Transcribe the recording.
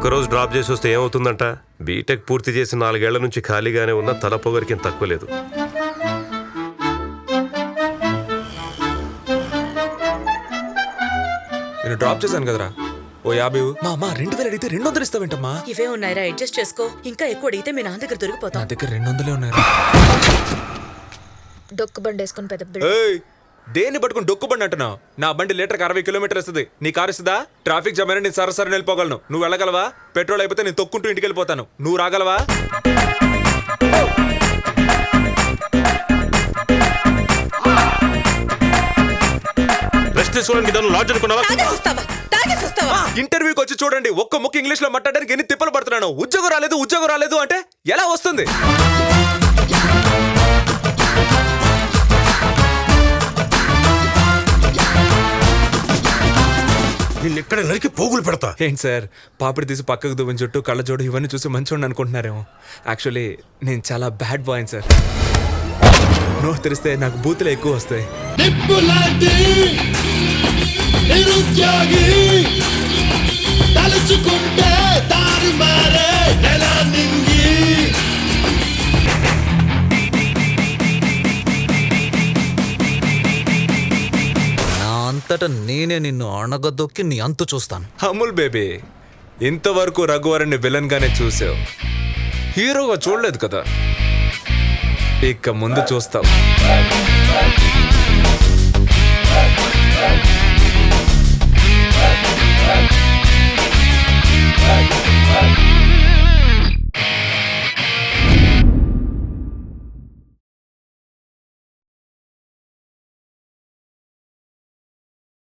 ఒక్కరోజు డ్రాప్ చేసి వస్తే ఏమవుతుందంట? బీటెక్ పూర్తి చేసి 4 ఏళ్ల నుంచి ఖాళీగానే ఉన్న తల పొగరికి తక్కువ లేదు. నేను డ్రాప్ చేశాను కదరా, ఓ 50. మా 2000 అడిగితే 200 ఇస్తావేంటమ్మా? ఇవే ఉన్నాయిరా, అడ్జస్ట్ చేసుకో. ఇంకా ఎక్కువ అడిగితే మీ నాన్న దగ్గర దొరికిపోతాం. నా దగ్గర 200 ఉన్నాయిరా. డొక్కు బండి వేసుకుని పెద్ద ఏయ్, దేన్ని పట్టుకుని డొక్కు బండి అంటున్నావు? నా బండి లీటర్కి 60 కిలోమీటర్ వస్తుంది. నీ కారు ఇస్తుందా? ట్రాఫిక్ జామ్ అయినా నేను సరసరి వెళ్ళిపోగలను. నువ్వు వెళ్ళగలవా? పెట్రోల్ అయిపోతే నేను తొక్కుంటూ ఇంటికి వెళ్ళిపోతాను. నువ్వు రాగలవా? రెస్ట్ తీసుకోవడానికి ఇదన్నా లాడ్జ్ అనుకున్నావా? ఇంటర్వ్యూకి వచ్చి చూడండి, ఒక్క ముక్క ఇంగ్లీష్ లో మాట్లాడడానికి ఎన్ని తిప్పలు పడుతున్నాను. ఉద్యోగం రాలేదు అంటే ఎలా వస్తుంది? నిన్నెక్కడ నరికి పోగులు పెడతా. ఏంటి సార్, పాపిడి తీసి పక్కకు దువ్వని చుట్టూ కళ్ళ జోడు ఇవన్నీ చూసి మంచిగా అనుకుంటున్నారేమో. యాక్చువల్లీ నేను చాలా బ్యాడ్ బాయ్ సార్. నోరు తెరిస్తే నాకు బూతులు ఎక్కువ వస్తాయి. అంతటా నేనే నిన్ను అణగదొక్కి నీ అంతు చూస్తాను. అమూల్ బేబీ, ఇంతవరకు రఘువరన్ని విలన్ గానే చూసావు, హీరోగా చూడలేదు కదా. ఇక ముందు చూస్తావు.